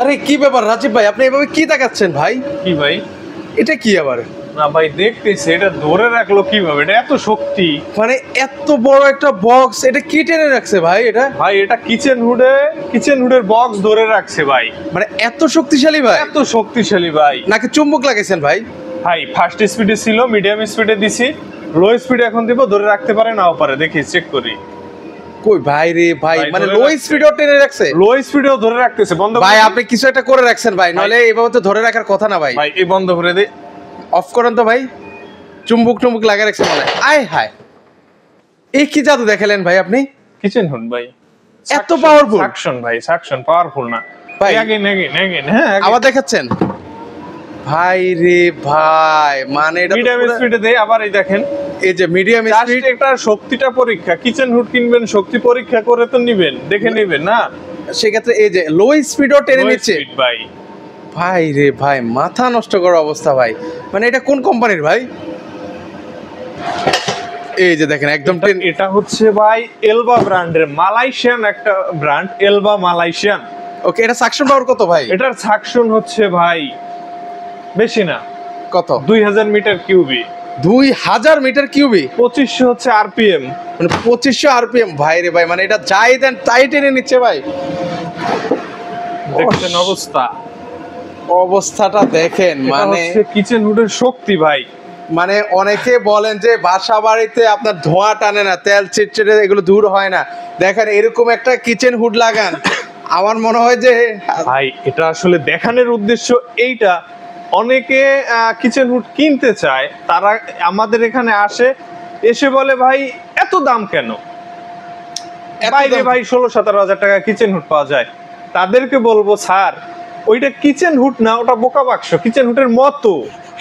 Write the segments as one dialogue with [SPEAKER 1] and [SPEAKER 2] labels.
[SPEAKER 1] আরে কি ব্যাপার রাজীব ভাই, আপনি এভাবে কি তাকাচ্ছেন ভাই?
[SPEAKER 2] কি ভাই?
[SPEAKER 1] এটা কি আবার?
[SPEAKER 2] না ভাই, দেখতেছি এটা ধরে রাখলো কিভাবে? এটা এত শক্তি,
[SPEAKER 1] মানে এত বড় একটা বক্স, এটা কি টেনে রাখছে ভাই? এটা
[SPEAKER 2] ভাই এটা কিচেন হুডের বক্স ধরে রাখছে ভাই।
[SPEAKER 1] মানে এত শক্তিশালী ভাই?
[SPEAKER 2] এত শক্তিশালী ভাই।
[SPEAKER 1] নাকি চুম্বক লাগাইছেন ভাই?
[SPEAKER 2] ভাই ফার্স্ট স্পিডে ছিল, মিডিয়াম স্পিডে দিছি, লো স্পিডে এখন দিব, ধরে রাখতে পারে নাও পারে, দেখি চেক করি।
[SPEAKER 1] কই ভাই রে ভাই,
[SPEAKER 2] ভাই,
[SPEAKER 1] মানে
[SPEAKER 2] ধরে
[SPEAKER 1] লো
[SPEAKER 2] রাখছে।
[SPEAKER 1] স্পিডও টেনে রাখছে?
[SPEAKER 2] লো স্পিডেও ধরে রাখতেছে। বন্ধ
[SPEAKER 1] ভাই
[SPEAKER 2] করে দিই?
[SPEAKER 1] আপনি কিছু একটা করে রাখছেন ভাই, নলে এভাবে তো ধরে রাখার কথা না ভাই।
[SPEAKER 2] ভাই এই বন্ধ করে দে।
[SPEAKER 1] অফ করেন তো ভাই। চুম্বক টুম্বক লাগা রাখছে মনে হয়। আয় হায়, এই কি জাদু দেখালেন ভাই আপনি?
[SPEAKER 2] কিচেন হুড ভাই
[SPEAKER 1] এত পাওয়ারফুল
[SPEAKER 2] সাকশন ভাই, সাকশন পাওয়ারফুল না
[SPEAKER 1] ভাই?
[SPEAKER 2] নেগেন হ্যাঁ
[SPEAKER 1] আবার দেখাচ্ছেন ভাই রে ভাই, মানে এটা
[SPEAKER 2] মিডিয়াম স্পিডে দেই আবার। এই দেখেন,
[SPEAKER 1] এই যে মিডিয়াম
[SPEAKER 2] জাস্ট
[SPEAKER 1] স্পিড,
[SPEAKER 2] একটা শক্তিটা পরীক্ষা। কিচেন হুড কিনবেন, শক্তি পরীক্ষা করে তো নিবেন, দেখে নেবেন না।
[SPEAKER 1] সেক্ষেত্রে এই যে লো স্পিডও টেনে
[SPEAKER 2] Low
[SPEAKER 1] নিচ্ছে
[SPEAKER 2] speed ভাই।
[SPEAKER 1] ভাই রে ভাই, মাথা নষ্ট করার অবস্থা ভাই। মানে এটা কোন কোম্পানির ভাই? এই যে দেখেন একদম
[SPEAKER 2] এটা হচ্ছে ভাই এলবা ব্র্যান্ডের, মালয়েশিয়ান একটা ব্র্যান্ড, এলবা মালয়েশিয়ান।
[SPEAKER 1] ওকে, এটা সাকশন পাওয়ার কত ভাই?
[SPEAKER 2] এটার সাকশন হচ্ছে ভাই বেশি না,
[SPEAKER 1] কত?
[SPEAKER 2] 2000 মিটার কিউবি,
[SPEAKER 1] 2000 মিটার কিউবি,
[SPEAKER 2] 2500 হচ্ছে আরপিএম।
[SPEAKER 1] মানে 2500 আরপিএম ভাই রে ভাই, মানে এটা যাই দেন তাই টেনে নিচ্ছে ভাই।
[SPEAKER 2] দেখছেন অবস্থা?
[SPEAKER 1] অবস্থাটা দেখেন,
[SPEAKER 2] মানে
[SPEAKER 1] মানে
[SPEAKER 2] কিচেন হুডের শক্তি ভাই।
[SPEAKER 1] মানে অনেকে বলেন যে বাসা বাড়িতে আপনার ধোঁয়া টানে না, তেল চিটচিটে এগুলো দূর হয় না, দেখেন এরকম একটা কিচেন হুড লাগান, আমার মনে হয় যে
[SPEAKER 2] ভাই এটা আসলে দেখানোর উদ্দেশ্য এইটা, অনেকে কিচেন হুড কিনতে চায়, তারা আমাদের এখানে আসে, এসে বলে ভাই এত দাম কেন? বাইরে ভাই 16-17 হাজার টাকা কিচেন হুড পাওয়া যায়। তাদেরকে বলবো স্যার ওইটা কিচেন হুড না, ওটা বোকা বাক্স, কিচেন হুডের মতো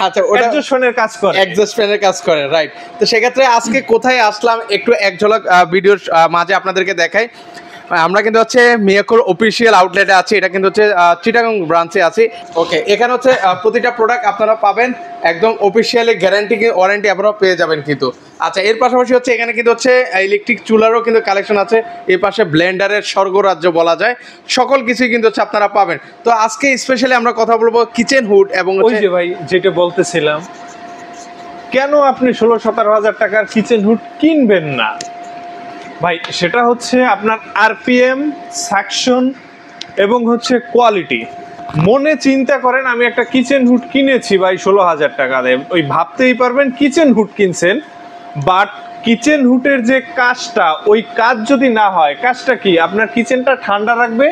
[SPEAKER 1] আচ্ছা ওটা
[SPEAKER 2] অ্যাডজাস্ট ফ্যানের কাজ করে,
[SPEAKER 1] এক্সজস্ট ফ্যানের কাজ করে, রাইট। তো সেক্ষেত্রে আজকে কোথায় আসলাম একটু এক ঝলক ভিডিওর মাঝে আপনাদেরকে দেখাই। আমরা কিন্তু হচ্ছে মিয়াকোর অফিসিয়াল আউটলেটে আছি, এটা কিন্তু হচ্ছে চিটাগাং ব্রাঞ্চে আছি। ওকে, এখানে হচ্ছে প্রতিটা প্রোডাক্ট আপনারা পাবেন একদম অফিসিয়ালি, গ্যারান্টি ওয়ারেন্টি আপনারা পেয়ে যাবেন কিন্তু। আচ্ছা, এর পাশাপাশি হচ্ছে এখানে কিন্তু হচ্ছে ইলেকট্রিক চুলারও কিন্তু কালেকশন আছে, এই পাশে ব্লেন্ডারের স্বর্গরাজ্য বলা যায়, সকল কিছুই কিন্তু হচ্ছে আপনারা পাবেন। তো আজকে স্পেশালি আমরা কথা বলবো কিচেন হুড এবং
[SPEAKER 2] ওই যে ভাই যেটা বলতেছিলাম, কেন আপনি 16-17 হাজার টাকার কিচেন হুড কিনবেন না ভাই? সেটা হচ্ছে আপনার আরপিএম, সাকশন এবং হচ্ছে কোয়ালিটি। মনে চিন্তা করেন আমি একটা কিচেন হুড কিনেছি ভাই 16,000 টাকা দিয়ে, ওই ভাবতেই পারবেন কিচেন হুড কিনছেন, বাট কিচেন হুডের যে কাজটা, ওই কাজ যদি না হয়, কাজটা কি? আপনার কিচেনটা ঠান্ডা রাখবে,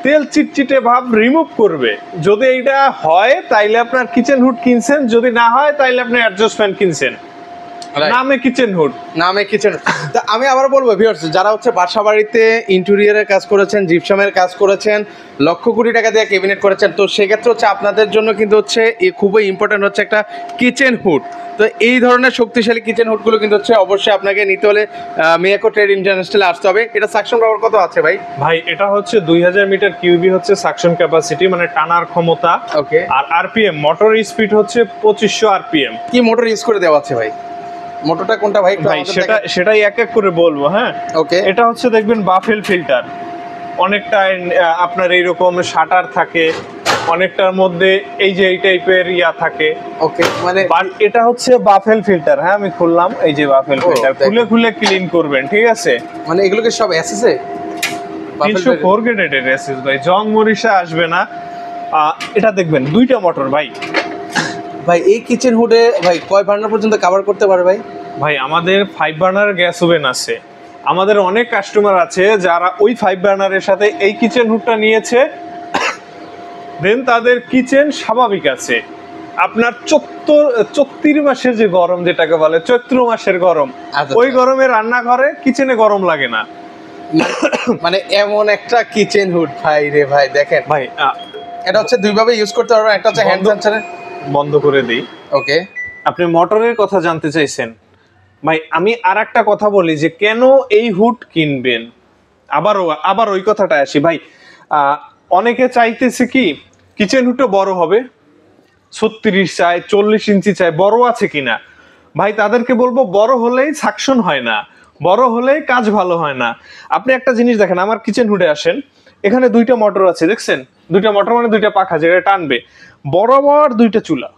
[SPEAKER 2] তেল চিটচিটে ভাব রিমুভ করবে। যদি এইটা হয় তাইলে আপনার কিচেন হুড কিনছেন, যদি না হয় তাইলে আপনি অ্যাডজাস্ট ফ্যান কিনছেন, নামে কিচেন হুড,
[SPEAKER 1] নামে কিচেন। তা আমি আবার বলবো ভিউয়ার্স, যারা হচ্ছে বাসা বাড়িতে ইন্টেরিয়রের কাজ করেছেন, জিপসামের কাজ করেছেন, লক্ষ কোটি টাকা দিয়ে ক্যাবিনেট করেছেন, তো সেক্ষেত্রে হচ্ছে আপনাদের জন্য কিন্তু হচ্ছে খুবই ইম্পর্টেন্ট হচ্ছে একটা কিচেন হুড। তো এই ধরনের শক্তিশালী কিচেন হুডগুলো কিন্তু হচ্ছে অবশ্যই আপনাকে নিতে হলে মিয়াকো ট্রেড ইন্টারন্যাশনালে আসতে হবে। এটা সাকশন পাওয়ার কত আছে ভাই?
[SPEAKER 2] ভাই এটা হচ্ছে 2000 মিটার কিউবি হচ্ছে সাকশন ক্যাপাসিটি, মানে টানার ক্ষমতা।
[SPEAKER 1] ওকে,
[SPEAKER 2] আর আরপিএম, মোটর স্পিড হচ্ছে 2500 আরপিএম।
[SPEAKER 1] কি মোটর ইউজ করে দেওয়া আছে ভাই? মোটরটা কোনটা ভাই?
[SPEAKER 2] ভাই সেটাই এক এক করে বলবো। হ্যাঁ,
[SPEAKER 1] ওকে,
[SPEAKER 2] এটা হচ্ছে দেখবেন বাফেল ফিল্টার, অনেকটা আপনার এইরকম শাটার থাকে, অনেকটার মধ্যে এই যে এই টাইপের ইয়া থাকে।
[SPEAKER 1] ওকে, মানে
[SPEAKER 2] বাট এটা হচ্ছে বাফেল ফিল্টার। হ্যাঁ, আমি খুললাম, এই যে বাফেল ফিল্টার, খুলে খুলে ক্লিন করবেন, ঠিক আছে?
[SPEAKER 1] মানে এগুলোকে সব এসএসএ
[SPEAKER 2] 304 গ্রেডেড এসএস ভাই, জং মরিচা আসবে না। এটা দেখবেন দুইটা মোটর ভাই।
[SPEAKER 1] ভাই এই কিচেন হুডে ভাই কয় বার্নার পর্যন্ত কভার করতে পারে ভাই?
[SPEAKER 2] ভাই আমাদের 5 বার্নার গ্যাস ওভেন আছে, আমাদের অনেক কাস্টমার আছে যারা ওই 5 বার্নারের সাথে এই কিচেন হুডটা নিয়েছে, দেন তাদের কিচেন স্বাভাবিক আছে। আপনার 34 মাসের যে গরম, যেটাকে বলে চৈত্র মাসের গরম, ওই গরমে রান্না করে কিচেনে গরম লাগে না।
[SPEAKER 1] মানে এমন একটা কিচেন হুড ভাই রে ভাই, দেখেন
[SPEAKER 2] ভাই
[SPEAKER 1] এটা হচ্ছে দুইভাবে ইউজ করতে পারবেন, একটা হচ্ছে হ্যান্ড সেন্সরে।
[SPEAKER 2] বন্ধ করে দিই।
[SPEAKER 1] ওকে,
[SPEAKER 2] আপনি মোটরের কথা জানতে চাইছেন ভাই, আমি আর একটা কথা বলি যে কেন এই হুড কিনবেন। আবার ওই কথাটা আসি ভাই। অনেকে চাইতেছে কি কিচেন হুডটা বড় হবে, 36 চায়, 40 ইঞ্চি চায়, বড় আছে কিনা। ভাই তাদেরকে বলবো বড় হলেই সাকশন হয় না, বড় হলেই কাজ ভালো হয় না। আপনি একটা জিনিস দেখেন, আমার কিচেন হুডে আসেন, এখানে দুইটা মোটর আছে দেখছেন, দুইটা মোটর মানে দুইটা পাখা যেটা টানবে, বরাবর দুইটা চুলা,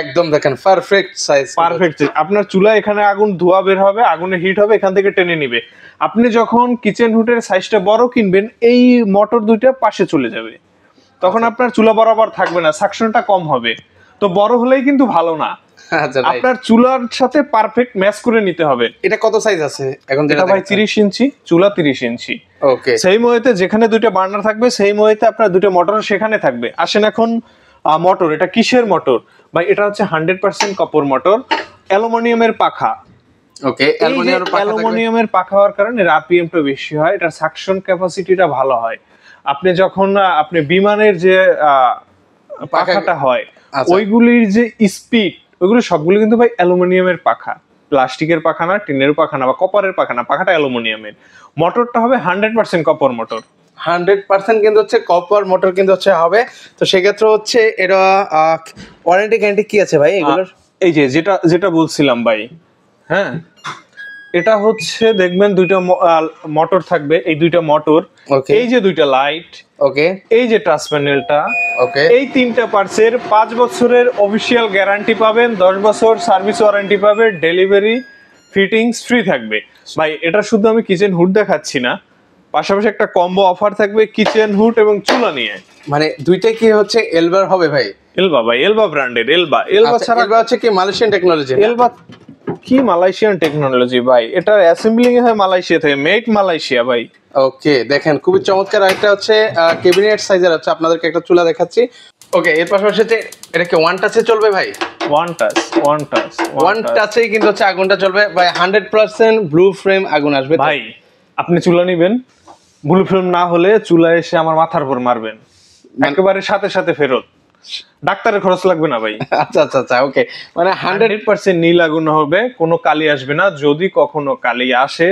[SPEAKER 1] একদম দেখেন পারফেক্ট সাইজ,
[SPEAKER 2] পারফেক্ট। আপনার চুলা এখানে আগুন ধোঁয়া বের হবে, আগুনে হিট হবে, এখান থেকে টেনে নিবে। আপনি যখন কিচেন হুডের সাইজটা বড় কিনবেন, এই মোটর দুইটা পাশে চলে যাবে, তখন আপনার চুলা বরাবর থাকবে না, সাকশনটা কম হবে। তো বড় হলেই কিন্তু ভালো না,
[SPEAKER 1] আচ্ছা
[SPEAKER 2] আপনার চুলার সাথে পারফেক্ট ম্যাচ করে নিতে হবে।
[SPEAKER 1] এটা কত সাইজ আছে এখন?
[SPEAKER 2] এটা ভাই 30 ইঞ্চি চুলা, 30 ইঞ্চি।
[SPEAKER 1] ওকে,
[SPEAKER 2] সেই মইতে যেখানে দুইটা বার্নার থাকবে, সেই মইতে আপনার দুইটা মোটর সেখানে থাকবে। আসেন এখন মোটর, এটা কিসের মোটর ভাই? এটা হচ্ছে 100% কপার মোটর, অ্যালুমিনিয়ামের পাখা।
[SPEAKER 1] ওকে,
[SPEAKER 2] অ্যালুমিনিয়ামের পাখা হওয়ার কারণে এর আরপিএমটা বেশি হয়, এটার সাকশন ক্যাপাসিটিটা ভালো হয়। আপনি যখন আপনি বিমানের যে পাখাটা হয়, ওইগুলির যে স্পিড, ওইগুলো সবগুলো কিন্তু ভাই অ্যালুমিনিয়ামের পাখা, প্লাস্টিকের পাখা না, টিনের পাখা না, বা কপারের পাখা না, পাখাটা অ্যালুমিনিয়ামের। মোটরটা হবে 100% কপার মোটর,
[SPEAKER 1] 100% কিন্তু হচ্ছে কপার মোটর কিন্তু হচ্ছে হবে। তো সেক্ষেত্রে হচ্ছে এটা ওয়ারেন্টি গ্যারান্টি কি আছে ভাই এগুলোর?
[SPEAKER 2] এই যে যেটা যেটা বলছিলাম ভাই, হ্যাঁ, এটা হচ্ছে দেখবেন দুইটা মোটর থাকবে, এই দুইটা মোটর, এই যে দুইটা লাইট,
[SPEAKER 1] ওকে,
[SPEAKER 2] এই যে টাচ প্যানেলটা,
[SPEAKER 1] ওকে,
[SPEAKER 2] এই তিনটা পার্টসের 5 বছরের অফিসিয়াল গ্যারান্টি পাবেন, 10 বছর সার্ভিস ওয়ারেন্টি পাবেন, ডেলিভারি ফিটিংস ফ্রি থাকবে। ভাই এটা শুধু আমি কিচেন হুড দেখাচ্ছি না, পাশাপাশি একটা কম্বো অফার থাকবে কিচেন হুড এবং চুলা নিয়ে।
[SPEAKER 1] মানে দুইটাই কি হচ্ছে এলবার হবে ভাই?
[SPEAKER 2] এলবা ভাই, এলবা ব্র্যান্ডের। এলবা ছাড়া,
[SPEAKER 1] এলবা হচ্ছে কি মালয়েশিয়ান টেকনোলজি?
[SPEAKER 2] এলবা কি মালয়েশিয়ান টেকনোলজি ভাই? এটা অ্যাসেম্বলিং হয় মালয়েশিয়া থেকে, মেড মালয়েশিয়া ভাই।
[SPEAKER 1] ওকে, দেখেন খুবই চমৎকার। একটা হচ্ছে ক্যাবিনেট সাইজের হচ্ছে, আপনাদেরকে একটা চুলা দেখাচ্ছি। ওকে, এর পাশাপাশি হচ্ছে এটা কি ওয়ান টাচে চলবে ভাই?
[SPEAKER 2] ওয়ান টাচেই
[SPEAKER 1] কিন্তু হচ্ছে আগুনটা চলবে ভাই, 100% ব্লু ফ্লেম আগুন আসবে
[SPEAKER 2] ভাই। আপনি চুলা নিবেন, ব্লু ফ্লেম না হলে চুলা এসে আমার মাথার উপর মারবেন, একেবারে সাথে সাথে ফেরত, ডাক্তারের খরচ লাগবে না ভাই।
[SPEAKER 1] আচ্ছা আচ্ছা আচ্ছা, ওকে, মানে
[SPEAKER 2] 100% নীল আগুন হবে, কোনো কালি আসবে না। যদি কখনো কালি আসে,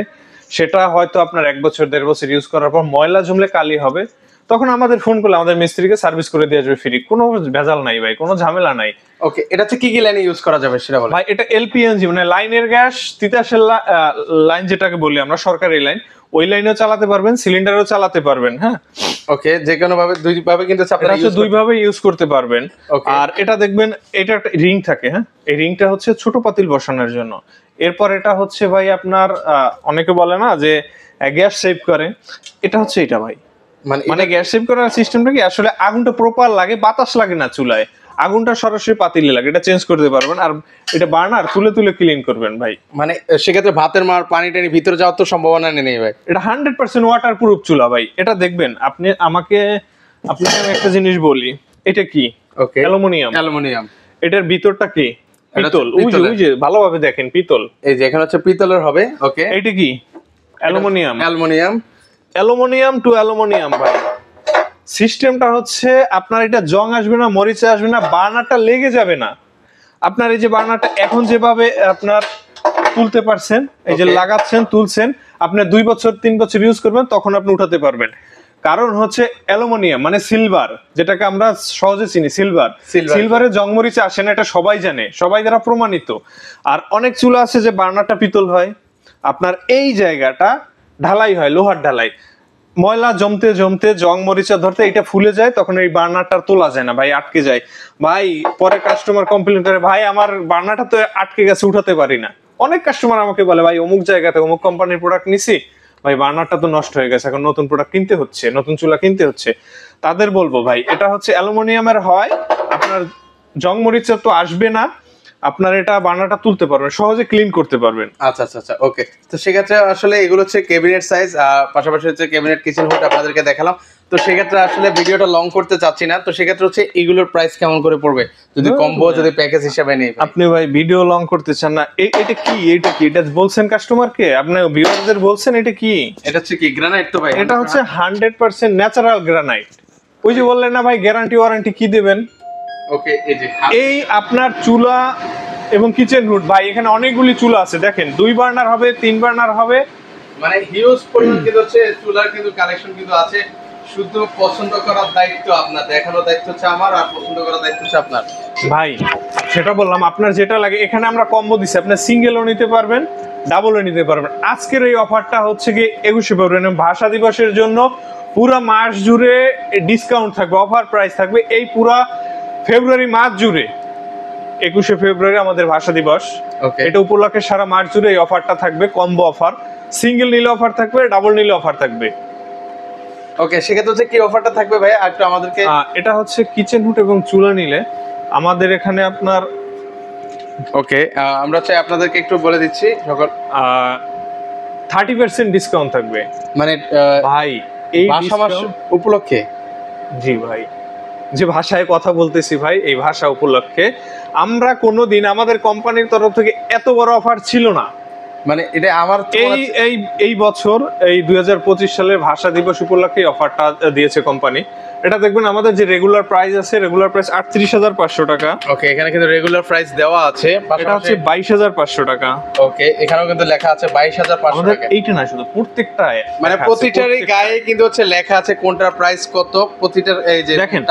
[SPEAKER 2] সেটা হয়তো আপনার 1 বছর 1.5 বছর ইউজ করার পর ময়লা জমলে কালি হবে, তখন আমাদের ফোন করলে আমাদের মিস্ত্রিকে সার্ভিস করে দিয়ে যাবে ফ্রি, কোনো ভেজাল নাই ভাই, কোনো ঝামেলা নাই।
[SPEAKER 1] ওকে, এটা হচ্ছে কি কি লাইনে ইউজ করা যাবে সেটা বলেন
[SPEAKER 2] ভাই। এটা এলপিএনজি মানে লাইনের গ্যাস, তিতাসের লাইন যেটাকে বলি আমরা, সরকারি লাইন, ওই লাইনেও চালাতে পারবেন, সিলিন্ডারও চালাতে পারবেন। হ্যাঁ,
[SPEAKER 1] ওকে, যে কোনো ভাবে দুই ভাবে কিন্তু আপনারা
[SPEAKER 2] দুই ভাবে ইউজ করতে পারবেন। আর এটা দেখবেন, এটা একটা রিং থাকে, হ্যাঁ, এই রিংটা হচ্ছে ছোট পাতিল বসানোর জন্য। এরপর এটা হচ্ছে ভাই আপনার অনেকে বলে না যে গ্যাস সেভ করে, এটা হচ্ছে এটা ভাই, মানে গ্যাস সেভ করার সিস্টেমটা কি, আসলে আগুনটা প্রপার লাগে, বাতাস লাগে না চুলায়, আগুনটা সরাসরি পাতিলে লাগে, এটা চেঞ্জ করতে পারবেন। আর এটা বার্নার তুলে তুলে ক্লিন করবেন ভাই,
[SPEAKER 1] মানে সেক্ষেত্রে ভাতের মার পানি টানি ভিতরে যাওয়ার তো সম্ভাবনা নেই ভাই।
[SPEAKER 2] এটা 100% ওয়াটার প্রুফ চুলা ভাই। এটা দেখবেন, আপনাকে আমি একটা জিনিস বলি, এটা কি?
[SPEAKER 1] ওকে, অ্যালুমিনিয়াম।
[SPEAKER 2] এটার ভিতরটা কি? পিতল। ওই যে ভালোভাবে দেখেন, পিতল,
[SPEAKER 1] এই যে এখানে হচ্ছে পিতলের হবে। ওকে,
[SPEAKER 2] এটা কি? অ্যালুমিনিয়াম টু অ্যালুমিনিয়াম ভাই। সিস্টেমটা হচ্ছে আপনার এটা জং আসবে না, মরিচে আসবে না, বার্নারটা লেগে যাবে না। আপনার এই যে বার্নারটা এখন যেভাবে আপনার তুলতে পারছেন, এই যে লাগাচ্ছেন, তুলছেন, আপনি 2 বছর 3 বছর ইউজ করবেন, তখন আপনি উঠাতে পারবেন। কারণ হচ্ছে অ্যালুমিনিয়াম মানে সিলভার, যেটাকে আমরা সহজে চিনি সিলভারে জং মরিচে আসে না, এটা সবাই জানে, সবাই দ্বারা প্রমাণিত। আর অনেক চুলা আছে যে বার্নারটা পিতল হয়, আপনার এই জায়গাটা ঢালাই হয়, লোহার ঢালাই, ময়লা জমতে জমতে জং মরিচা ধরতে এটা ফুলে যায়, তখন এই বার্নারটা তোলা যায় না ভাই, আটকে যায় ভাই। পরে কাস্টমার কমপ্লেন করে, ভাই আমার বার্নারটা তো আটকে গেছে, উঠাতে পারি না। অনেক কাস্টমার আমাকে বলে, ভাই অমুক জায়গাতে অমুক কোম্পানির প্রোডাক্ট নিছি ভাই, বার্নারটা তো নষ্ট হয়ে গেছে, এখন নতুন প্রোডাক্ট কিনতে হচ্ছে, নতুন চুলা কিনতে হচ্ছে। তাদের বলবো ভাই, এটা হচ্ছে অ্যালুমিনিয়ামের হয়, আপনার জং মরিচা তো আসবে না, আপনার এটা বার্নারটা তুলতে পারবেন, সহজে ক্লিন করতে পারবেন।
[SPEAKER 1] আচ্ছা আচ্ছা আচ্ছা, ওকে। তো সেক্ষেত্রে আসলে এগুলো হচ্ছে ক্যাবিনেট সাইজ, পাশাপাশি হচ্ছে ক্যাবিনেট কিচেন হুড আপনাদেরকে দেখালাম। তো সেক্ষেত্রে আসলে ভিডিওটা লং করতে চাচ্ছি না, তো সেক্ষেত্রে হচ্ছে এগুলোর প্রাইস কেমন করে পড়বে যদি কম্বো, যদি প্যাকেজ হিসেবে নেই?
[SPEAKER 2] আপনি ভাই ভিডিও লং করতে চান না, এটা কি এটা বলছেন কাস্টমারকে, আপনি ভিউয়ারদের বলছেন এটা কি?
[SPEAKER 1] এটা হচ্ছে কি গ্রানাইট তো ভাই?
[SPEAKER 2] এটা হচ্ছে 100% ন্যাচারাল গ্রানাইট। ওই যে বললেন না ভাই, গ্যারান্টি ওয়ারেন্টি কি দিবেন?
[SPEAKER 1] ওকে, এই
[SPEAKER 2] আপনার চুলা এবং কিচেন হুড ভাই, এখানে অনেকগুলি চুলা আছে, দেখেন 2 বার্নার হবে, 3 বার্নার হবে,
[SPEAKER 1] মানে হিউজ পরিমাণ কিন্তু হচ্ছে চুলার কিন্তু কালেকশন কিন্তু আছে। শুধু পছন্দ করার দায়িত্ব আপনার, দেখানোর দায়িত্ব হচ্ছে আমার, আর পছন্দ করার দায়িত্ব হচ্ছে আপনার
[SPEAKER 2] ভাই। সেটা বললাম, আপনার যেটা লাগে, এখানে আমরা কম্বো দিছি, আপনি সিঙ্গেলও নিতে পারবেন, ডাবলে নিতে পারবেন। আজকের এই অফারটা হচ্ছে কি 21শে ফেব্রুয়ারি ভাষা দিবসের জন্য পুরো মাস জুড়ে ডিসকাউন্ট থাকবে, অফার প্রাইস থাকবে এই পুরো ফেব্রুয়ারি মাস জুড়ে। 21শে ফেব্রুয়ারি আমাদের ভাষা দিবস, এটা উপলক্ষে সারা মাস জুড়ে এই অফারটা থাকবে, কম্বো অফার। সিঙ্গেল নিলে অফার থাকবে, ডাবল নিলে অফার থাকবে।
[SPEAKER 1] ওকে, সেক্ষেত্রে হচ্ছে কি অফারটা থাকবে ভাই একটু আমাদেরকে?
[SPEAKER 2] এটা হচ্ছে কিচেন হুড এবং চুলা নিলে আমাদের এখানে আপনার
[SPEAKER 1] ওকে, আমরা চাই আপনাদেরকে একটু বলে দিচ্ছি সকল
[SPEAKER 2] 30% ডিসকাউন্ট থাকবে।
[SPEAKER 1] মানে
[SPEAKER 2] ভাই এই
[SPEAKER 1] ভাষা মাস উপলক্ষে?
[SPEAKER 2] জি ভাই, যে ভাষায় কথা বলতেছি ভাই, এই ভাষা উপলক্ষে আমরা কোনোদিন আমাদের কোম্পানির তরফ থেকে এত বড় অফার ছিল না।
[SPEAKER 1] মানে এটা আমার
[SPEAKER 2] এই বছর এই 2025 সালের ভাষা দিবস উপলক্ষে অফারটা দিয়েছে কোম্পানি। এটা দেখবেন আমাদের যে রেগুলার প্রাইস আছে, রেগুলার প্রাইস 38,500 টাকা।
[SPEAKER 1] ওকে, এখানে কিন্তু রেগুলার প্রাইস দেওয়া আছে,
[SPEAKER 2] এটা হচ্ছে 22,500 টাকা।
[SPEAKER 1] ওকে, এখানেও কিন্তু লেখা আছে 22,500 টাকা।
[SPEAKER 2] এইটা না, শুধু প্রত্যেকটা
[SPEAKER 1] মানে প্রতিটারই গায়ে কিন্তু হচ্ছে লেখা আছে কোনটার প্রাইস কত, প্রতিটার। এই যে
[SPEAKER 2] দেখেন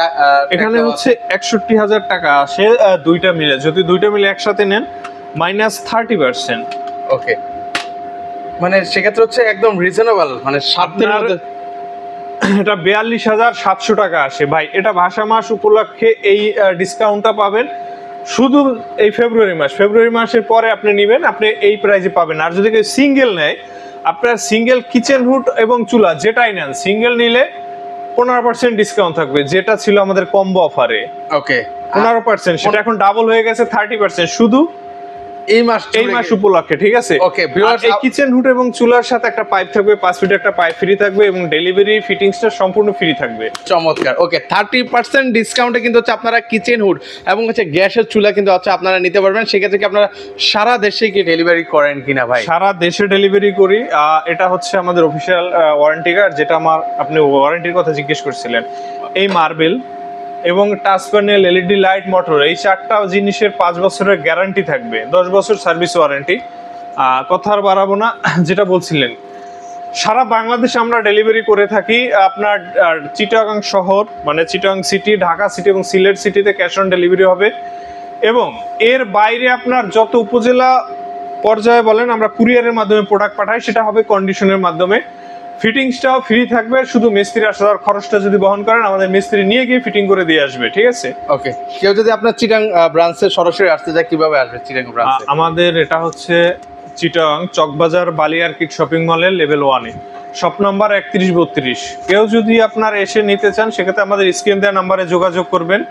[SPEAKER 2] এখানে হচ্ছে 61,000 টাকা আসে দুইটা মিলে, যদি দুইটা মিলে একসাথে নেন -30%।
[SPEAKER 1] ওকে, মানে সেক্ষেত্রে হচ্ছে একদম রিজনেবল, মানে সাধ্যের মধ্যে।
[SPEAKER 2] এটা 42,700 টাকা আসে ভাই। এটা ভাষা মাস উপলক্ষে এই ডিসকাউন্টটা পাবেন শুধু এই ফেব্রুয়ারি মাসের পরে আপনি নেবেন, আপনি এই প্রাইসে পাবেন। আর যদি কেউ সিঙ্গেল নেয়, আপনার সিঙ্গেল কিচেন হুড এবং চুলা যেটাই নেন, সিঙ্গেল নিলে 15% ডিসকাউন্ট থাকবে, যেটা ছিল আমাদের কম্বো অফারে।
[SPEAKER 1] ওকে,
[SPEAKER 2] 15%, সেটা এখন ডাবল হয়ে গেছে 30%, শুধু এই মাস উপলক্ষে, ঠিক আছে?
[SPEAKER 1] ওকে,
[SPEAKER 2] এই কিচেন হুড এবং চুলার সাথে একটা পাইপ থাকবে, 5 ফিট একটা পাইপ ফ্রি থাকবে এবং ডেলিভারি ফিটিংসটা সম্পূর্ণ ফ্রি থাকবে।
[SPEAKER 1] চমৎকার। ওকে, 30% ডিসকাউন্টে কিন্তু হচ্ছে আপনারা কিচেন হুড এবং হচ্ছে গ্যাসের চুলা কিন্তু হচ্ছে আপনারা নিতে পারবেন। সেক্ষেত্রে কি আপনারা সারা দেশে কি ডেলিভারি করেন কিনা ভাই?
[SPEAKER 2] সারা দেশে ডেলিভারি করি। এটা হচ্ছে আমাদের অফিসিয়াল ওয়ারেন্টি কার্ড, যেটা আপনি ওয়ারেন্টির কথা জিজ্ঞেস করছিলেন। এই মার্বেল এবং touch panel, LED light, motor, এই 4টা জিনিসের 5 বছরের গ্যারান্টি থাকবে, 10 বছর সার্ভিস ওয়ারেন্টি। কথা আর বাড়াবো না, যেটা বলছিলেন সারা বাংলাদেশে আমরা ডেলিভারি করে থাকি। আপনার চিটাগাং শহর, মানে চিটাগাং সিটি, ঢাকা সিটি এবং সিলেট সিটিতে ক্যাশ অন ডেলিভারি হবে। এবং এর বাইরে আপনার যত উপজেলা পর্যায়ে বলেন, আমরা কুরিয়ারের মাধ্যমে প্রোডাক্ট পাঠাই, সেটা হবে কন্ডিশনের মাধ্যমে। ফিটিংসটাও ফ্রি থাকবে, শুধু মিস্ত্রি আসার খরচটা যদি বহন করেন, আমাদের মিস্ত্রি নিয়ে গিয়ে ফিটিং করে দিয়ে আসবে, ঠিক আছে?
[SPEAKER 1] ওকে, কেউ যদি আপনার চিটাং ব্রাঞ্চে সরাসরি আসতে চায় কিভাবে আসবে চিটাং ব্রাঞ্চে?
[SPEAKER 2] আমাদের এটা হচ্ছে চিটাং চকবাজার বালিয়ারকিট শপিং মলের লেভেল 1-এ, শপ নাম্বার 3132। কেউ যদি আপনার এসে নিতে চান, সেক্ষেত্রে আমাদের স্ক্রিন দেওয়া নাম্বারে যোগাযোগ করবেন।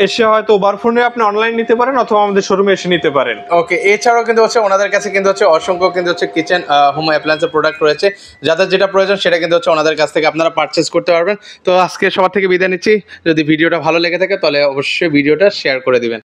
[SPEAKER 2] এসে হয়তো ওভারফোনে আপনি অনলাইন নিতে পারেন অথবা আমাদের শোরুমে এসে নিতে পারেন।
[SPEAKER 1] ওকে, এছাড়াও কিন্তু হচ্ছে ওনাদের কাছে কিন্তু হচ্ছে অসংখ্য কিন্তু হচ্ছে কিচেন হোম অ্যাপ্লায়েন্সের প্রোডাক্ট রয়েছে, যাদের যেটা প্রয়োজন সেটা কিন্তু হচ্ছে ওনাদের কাছ থেকে আপনারা পারচেস করতে পারবেন। তো আজকে সবার থেকে বিদায় নিচ্ছি। যদি ভিডিওটা ভালো লেগে থাকে তাহলে অবশ্যই ভিডিওটা শেয়ার করে দিবেন।